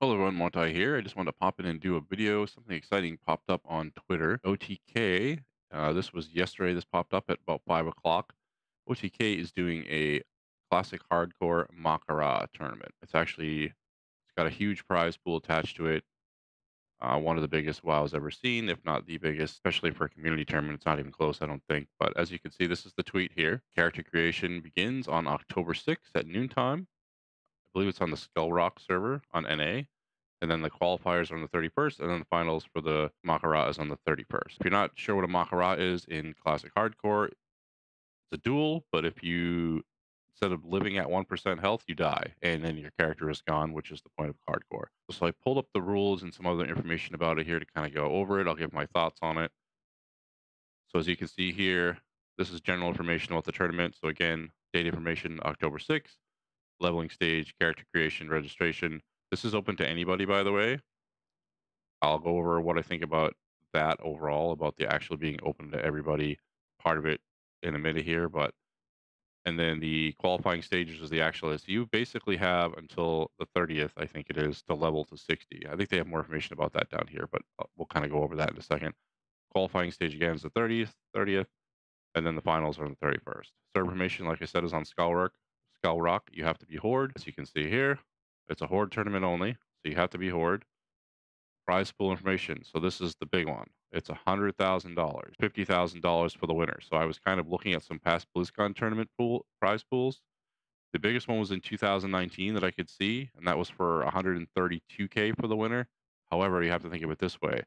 Hello everyone, Montai here. I just wanted to pop in and do a video. Something exciting popped up on Twitter. OTK, this was yesterday. This popped up at about 5 o'clock. OTK is doing a classic hardcore mak'gora tournament. It's got a huge prize pool attached to it. One of the biggest WoW's ever seen, if not the biggest, especially for a community tournament. It's not even close, I don't think. But as you can see, this is the tweet here. Character creation begins on October 6th at noontime. I believe it's on the Skull Rock server on NA, and then the qualifiers are on the 31st, and then the finals for the mak'gora is on the 31st. If you're not sure what a mak'gora is in classic hardcore, it's a duel, but if you instead of living at 1% health, you die, and then your character is gone, which is the point of hardcore. So I pulled up the rules and some other information about it here to kind of go over it. I'll give my thoughts on it. So as you can see here, this is general information about the tournament. So again, date information October 6th, leveling stage, character creation, registration. This is open to anybody, by the way. I'll go over what I think about that overall, about the actually being open to everybody part of it in a minute here. But and then the qualifying stages is the actual list. You basically have until the 30th, I think it is, to level to 60. I think they have more information about that down here, but we'll kind of go over that in a second. Qualifying stage again is the 30th, and then the finals are on the 31st. Server information, like I said, is on Skull Rock. Skull Rock, you have to be Horde, as you can see here. It's a Horde tournament only, so you have to be Horde. Prize pool information. So this is the big one. It's $100,000, $50,000 for the winner. So I was kind of looking at some past BlizzCon tournament prize pools. The biggest one was in 2019 that I could see, and that was for 132K for the winner. However, you have to think of it this way: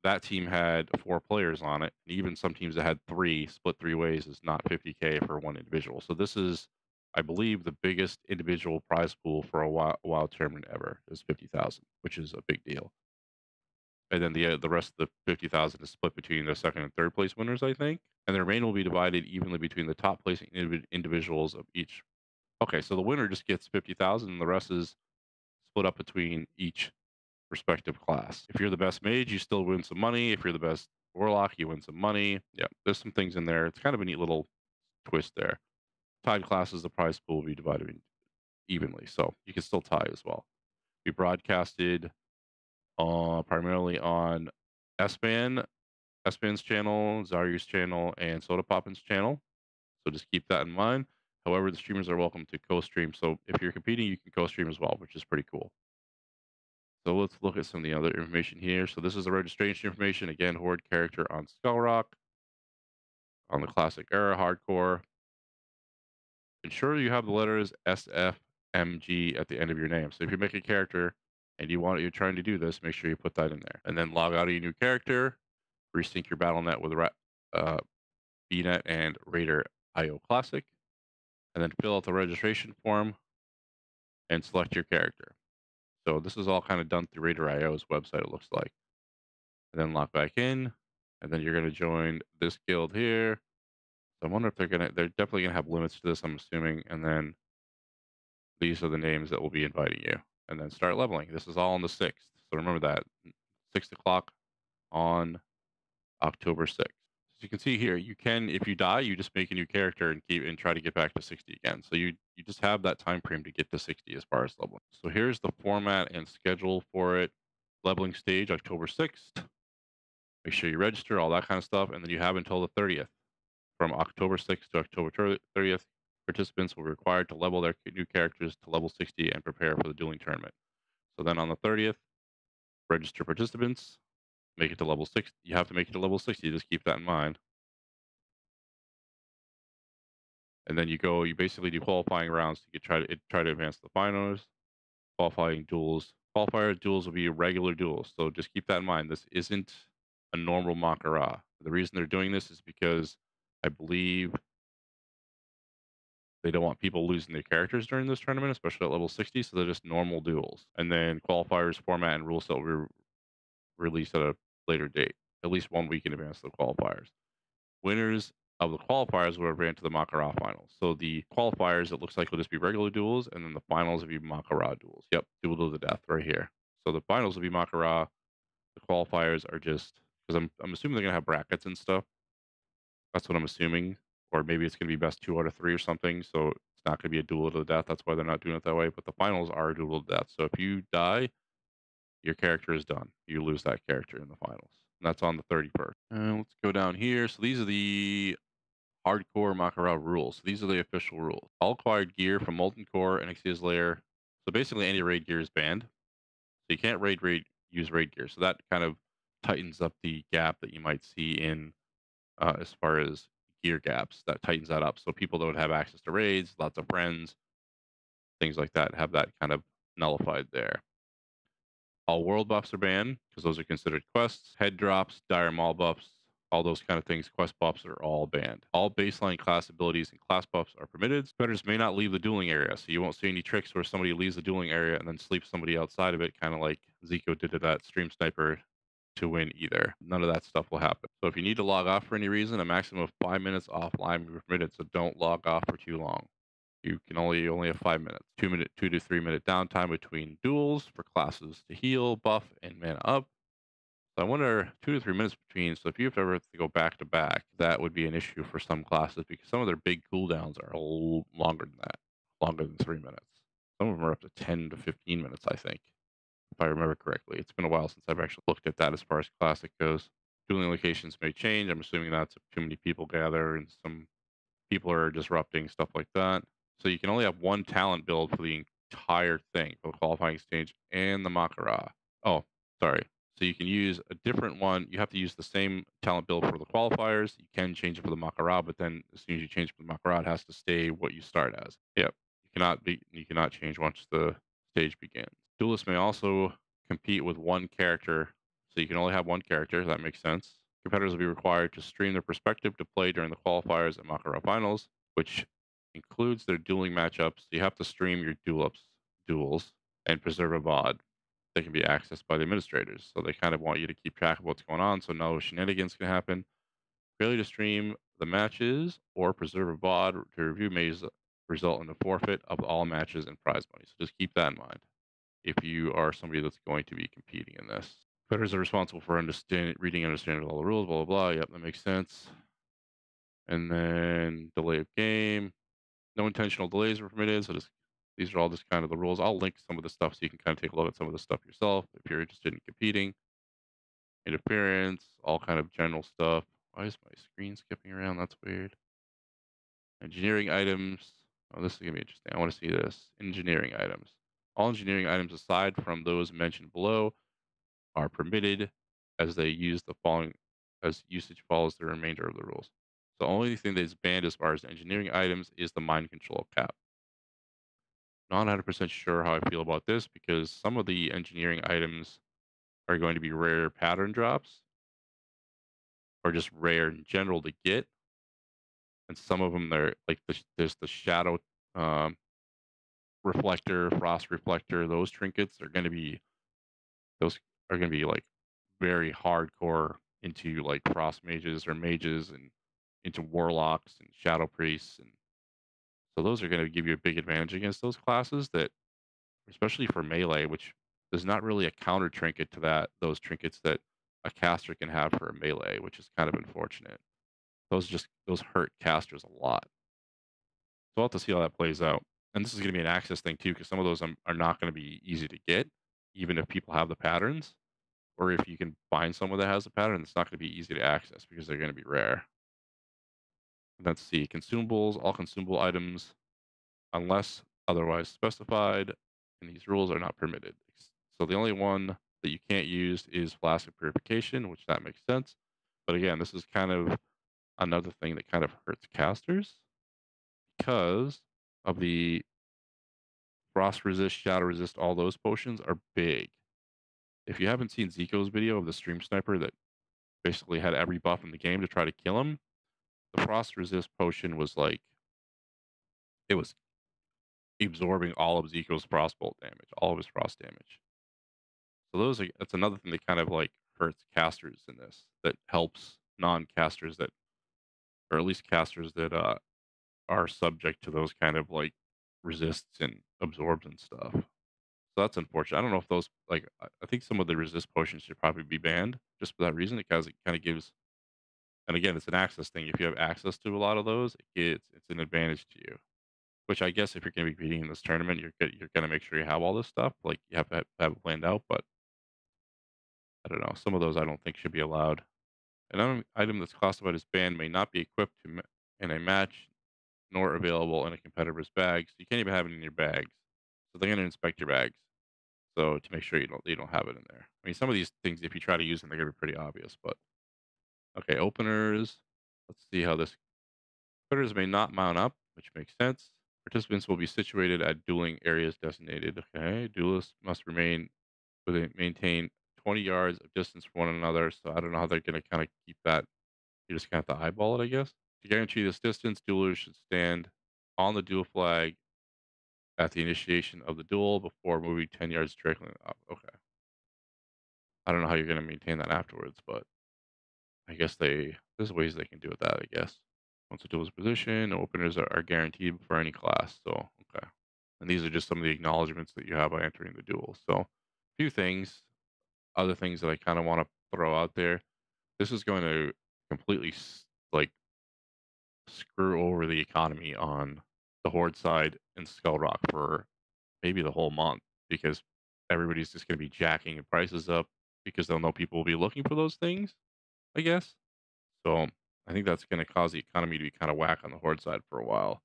that team had 4 players on it, and even some teams that had 3 split 3 ways is not 50K for one individual. So this is, I believe, the biggest individual prize pool for a wild tournament ever is 50,000, which is a big deal. And then the rest of the 50,000 is split between the second and third place winners, I think. And the remainder will be divided evenly between the top placing individuals of each. Okay, so the winner just gets 50,000, and the rest is split up between each respective class. If you're the best mage, you still win some money. If you're the best warlock, you win some money. Yeah, there's some things in there. It's kind of a neat little twist there. Tied classes, the prize pool will be divided evenly, so you can still tie as well. Be broadcasted primarily on S-Band, S-Band's channel, Zaryu's channel, and Soda Poppin's channel. So just keep that in mind. However, the streamers are welcome to co-stream. So if you're competing, you can co-stream as well, which is pretty cool. So let's look at some of the other information here. So this is the registration information. Again, Horde character on Skull Rock, on the Classic Era Hardcore. Ensure you have the letters SFMG at the end of your name. So if you make a character and you're trying to do this, make sure you put that in there. And then log out of your new character, resync your BattleNet with BNet and Raider IO Classic, and then fill out the registration form and select your character. So this is all kind of done through Raider IO's website, it looks like. And then log back in, and then you're going to join this guild here. So I wonder if they're definitely going to have limits to this, I'm assuming. And then these are the names that will be inviting you. And then start leveling. This is all on the 6th. So remember that 6 o'clock on October 6th. As you can see here, you can, if you die, you just make a new character and try to get back to 60 again. So you just have that time frame to get to 60 as far as leveling. So here's the format and schedule for it. Leveling stage October 6th. Make sure you register, all that kind of stuff, and then you have until the 30th. From October 6th to October 30th, participants will be required to level their new characters to level 60 and prepare for the dueling tournament. So then on the 30th, register participants, make it to level 60. You have to make it to level 60, just keep that in mind. And then you basically do qualifying rounds to try to advance to the finals. Qualifying duels. Qualifier duels will be regular duels. So just keep that in mind. This isn't a normal mak'gora. The reason they're doing this is because I believe they don't want people losing their characters during this tournament, especially at level 60. So they're just normal duels. And then qualifiers format and rule set will be released at a later date, at least 1 week in advance of the qualifiers. Winners of the qualifiers will advance to the mak'gora finals. So the qualifiers, it looks like, will just be regular duels, and then the finals will be mak'gora duels. Yep, duel to the death right here. So the finals will be mak'gora. The qualifiers are just, because I'm assuming they're gonna have brackets and stuff. That's what I'm assuming, or maybe it's gonna be best 2 out of 3 or something. So It's not going to be a duel to the death. That's why they're not doing it that way. But the finals are a duel to death. So if you die, your character is done. You lose that character in the finals. And that's on the 31st. Let's go down here. So these are the hardcore mak'gora rules. So these are the official rules. All acquired gear from Molten Core and Xyz Layer. So basically, any raid gear is banned. So you can't use raid gear. So that kind of tightens up the gap that you might see in as far as gear gaps. That tightens that up. So people that would have access to raids, lots of friends, things like that, have that kind of nullified there. All world buffs are banned because those are considered quests. Head drops, dire maul buffs, all those kind of things, quest buffs are all banned. All baseline class abilities and class buffs are permitted. Competitors may not leave the dueling area, so you won't see any tricks where somebody leaves the dueling area and then sleeps somebody outside of it, kind of like Zico did to that stream sniper to win either. None of that stuff will happen. So if you need to log off for any reason, a maximum of 5 minutes offline will be permitted, so don't log off for too long. You can only have 5 minutes. 2 to 3 minute downtime between duels for classes to heal, buff, and mana up. So I wonder 2 to 3 minutes between. So if you have to ever have to go back to back, that would be an issue for some classes because some of their big cooldowns are longer than that, longer than 3 minutes. Some of them are up to 10 to 15 minutes, I think, if I remember correctly. It's been a while since I've actually looked at that as far as classic goes. Dueling locations may change. I'm assuming that's if too many people gather and some people are disrupting, stuff like that. So you can only have one talent build for the entire thing for the qualifying stage and the mak'gora. Oh, sorry. So you can use a different one. You have to use the same talent build for the qualifiers. You can change it for the mak'gora, but then as soon as you change it for the mak'gora, it has to stay what you start as. Yep. You cannot change once the stage begins. Duelists may also compete with one character. So you can only have one character. That makes sense. Competitors will be required to stream their perspective to play during the qualifiers and mak'gora finals, which includes their dueling matchups. You have to stream your duels, and preserve a VOD that can be accessed by the administrators. So they kind of want you to keep track of what's going on so no shenanigans can happen. Failure to stream the matches or preserve a VOD to review may result in a forfeit of all matches and prize money. So just keep that in mind if you are somebody that's going to be competing in this. Competitors are responsible for reading and understanding all the rules, blah, blah, blah. Yep, that makes sense. And then delay of game. No intentional delays are permitted. So these are all just kind of the rules. I'll link some of the stuff so you can kind of take a look at some of the stuff yourself if you're interested in competing. Interference, all kind of general stuff. Why is my screen skipping around? That's weird. Engineering items. Oh, this is going to be interesting. I want to see this. Engineering items. All engineering items aside from those mentioned below are permitted as they use the following as usage follows the remainder of the rules. The only thing that is banned as far as engineering items is the mind control cap. Not 100% sure how I feel about this because some of the engineering items are going to be rare pattern drops or just rare in general to get. And some of them, they're like there's the shadow um, reflector, frost reflector. Those are going to be like very hardcore into like frost mages or mages and into warlocks and shadow priests. And so those are going to give you a big advantage against those classes that especially for melee, which is not really a counter trinket to those trinkets that a caster can have for a melee, which is kind of unfortunate. Those hurt casters a lot. So we'll have to see how that plays out. And this is going to be an access thing too, because some of those are not going to be easy to get, even if people have the patterns, or if you can find someone that has a pattern, it's not going to be easy to access because they're going to be rare. Let's see, consumables, all consumable items, unless otherwise specified, and these rules are not permitted. So the only one that you can't use is flask of purification, which that makes sense. But again, this is kind of another thing that kind of hurts casters because of the frost resist, shadow resist, all those potions are big. If you haven't seen Zico's video of the stream sniper that basically had every buff in the game to try to kill him, the frost resist potion was like it was absorbing all of Zico's frostbolt damage, all of his frost damage. So that's another thing that kind of like hurts casters in this. That helps non-casters that, or at least casters that are subject to those kind of like resists and absorbs and stuff. So that's unfortunate. I don't know if those like I think some of the resist potions should probably be banned just for that reason because it kind of gives. And again, it's an access thing. If you have access to a lot of those, it's an advantage to you. which I guess if you're going to be competing in this tournament, you're going to make sure you have all this stuff. Like you have to have it planned out. But I don't know. Some of those I don't think should be allowed. An item that's classified as banned may not be equipped in a match nor available in a competitor's bag. So you can't even have it in your bags. So they're going to inspect your bags. So to make sure you don't have it in there. I mean, some of these things, if you try to use them, they're going to be pretty obvious. But okay, openers. Let's see how this. Openers may not mount up, which makes sense. Participants will be situated at dueling areas designated. Okay, duelists must maintain 20 yards of distance from one another. So I don't know how they're going to kind of keep that. You just kind of have to eyeball it, I guess. To guarantee this distance, duelers should stand on the duel flag at the initiation of the duel before moving 10 yards directly up. Okay. I don't know how you're going to maintain that afterwards, but I guess there's ways they can do with that, I guess. Once a duel is positioned, openers are guaranteed for any class. So, okay. And these are just some of the acknowledgments that you have by entering the duel. So, a few things, other things that I kind of want to throw out there. This is going to completely like screw over the economy on the Horde side and Skull Rock for maybe the whole month because everybody's just going to be jacking the prices up because they'll know people will be looking for those things, I guess. So I think that's going to cause the economy to be kind of whack on the Horde side for a while.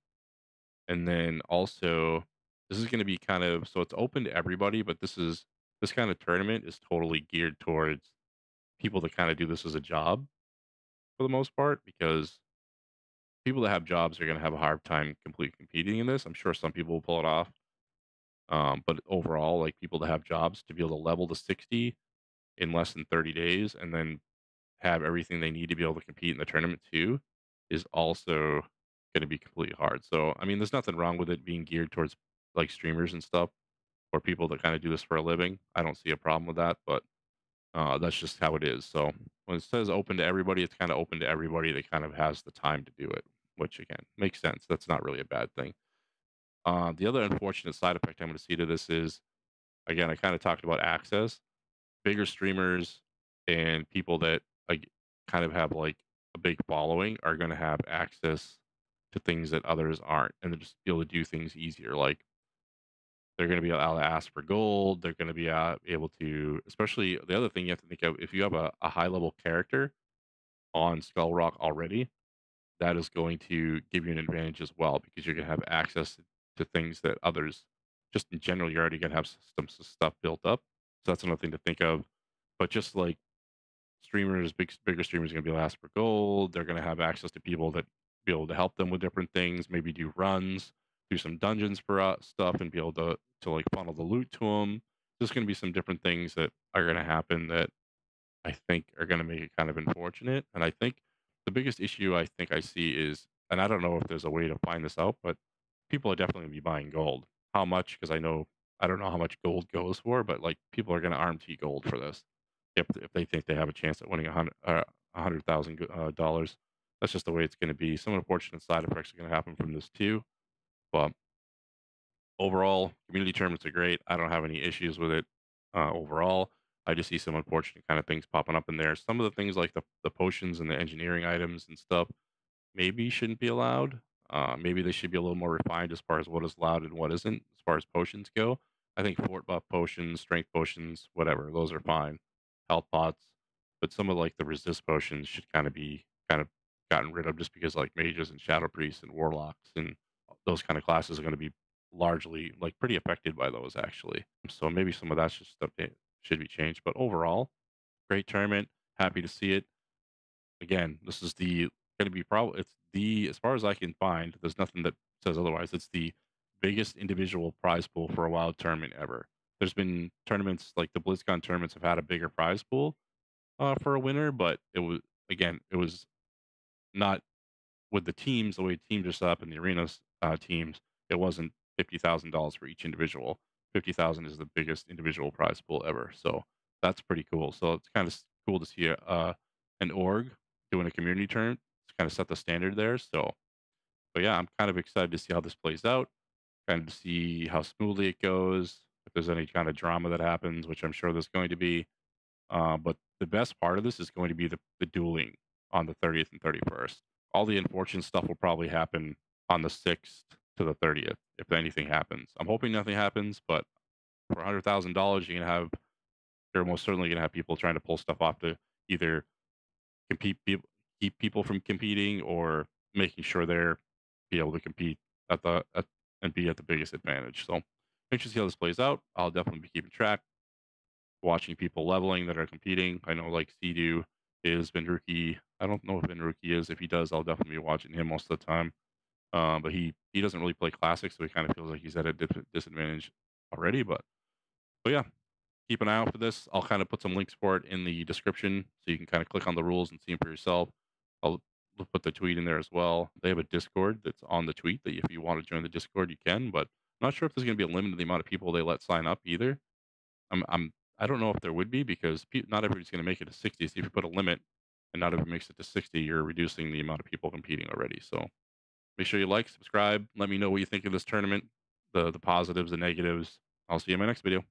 And then also, this is going to be kind of so it's open to everybody, but this kind of tournament is totally geared towards people that kind of do this as a job for the most part because people that have jobs are going to have a hard time completely competing in this. I'm sure some people will pull it off. But overall, like people that have jobs to be able to level to 60 in less than 30 days and then have everything they need to be able to compete in the tournament too is also going to be completely hard. So, I mean, there's nothing wrong with it being geared towards like streamers and stuff or people that kind of do this for a living. I don't see a problem with that, but that's just how it is. So, when it says open to everybody, it's kind of open to everybody that kind of has the time to do it, which again makes sense. That's not really a bad thing. The other unfortunate side effect I'm going to see to this is, again, I kind of talked about access. Bigger streamers and people that like kind of have like a big following are going to have access to things that others aren't, and they'll just be able to do things easier. Like they're going to be able to ask for gold. They're going to be able to, especially the other thing you have to think of if you have a high level character on Skull Rock already, that is going to give you an advantage as well because you're going to have access to things that others just in general you're already going to have some stuff built up. So that's another thing to think of. But just like streamers, bigger streamers are going to be able to ask for gold. They're going to have access to people that be able to help them with different things. Maybe do runs, do some dungeons for stuff, and be able to like funnel the loot to them. There's going to be some different things that are going to happen that I think are going to make it kind of unfortunate. And I think the biggest issue I think I see is, and I don't know if there's a way to find this out, but people are definitely going to be buying gold. How much? Because I don't know how much gold goes for, but like people are going to arm T gold for this if they think they have a chance at winning $100,000. That's just the way it's going to be. Some unfortunate side effects are going to happen from this too, but overall, community tournaments are great. I don't have any issues with it overall. I just see some unfortunate kind of things popping up in there. Some of the things like the potions and the engineering items and stuff maybe shouldn't be allowed. Maybe they should be a little more refined as far as what is allowed and what isn't, as far as potions go. I think fort buff potions, strength potions, whatever, those are fine. Health pots, but some of like the resist potions should kind of be kind of gotten rid of just because like mages and shadow priests and warlocks and those kind of classes are going to be largely like pretty affected by those actually. So maybe some of that's just stuff that should be changed. But overall, great tournament. Happy to see it. Again, this is the going to be probably it's the as far as I can find. There's nothing that says otherwise. It's the biggest individual prize pool for a wild tournament ever. There's been tournaments like the BlizzCon tournaments have had a bigger prize pool for a winner, but it was not with the teams, the way teams are set up in the arenas teams, it wasn't $50,000 for each individual. 50,000 is the biggest individual prize pool ever. So that's pretty cool. So it's kind of cool to see an org doing a community tournament to kind of set the standard there. So yeah, I'm kind of excited to see how this plays out, kind of to see how smoothly it goes. If there's any kind of drama that happens, which I'm sure there's going to be. But the best part of this is going to be the dueling on the 30th and 31st. All the unfortunate stuff will probably happen on the 6th to the 30th if anything happens. I'm hoping nothing happens, but for $100,000, they're most certainly gonna have people trying to pull stuff off to either compete people keep people from competing or making sure they're be able to compete and be at the biggest advantage. So anxious to see how this plays out. I'll definitely be keeping track, watching people leveling that are competing. I know like Sea is Benruki. I don't know if Benruki is. If he does, I'll definitely be watching him most of the time. But he doesn't really play classic, so he kind of feels like he's at a disadvantage already. But yeah, keep an eye out for this. I'll kind of put some links for it in the description so you can kind of click on the rules and see them for yourself. I'll put the tweet in there as well. They have a Discord that's on the tweet that if you want to join the Discord, you can. But I'm not sure if there's going to be a limit to the amount of people they let sign up either. I don't know if there would be because not everybody's going to make it to 60. So if you put a limit and not everyone makes it to 60, you're reducing the amount of people competing already. So make sure you like, subscribe. Let me know what you think of this tournament, the positives, the negatives. I'll see you in my next video.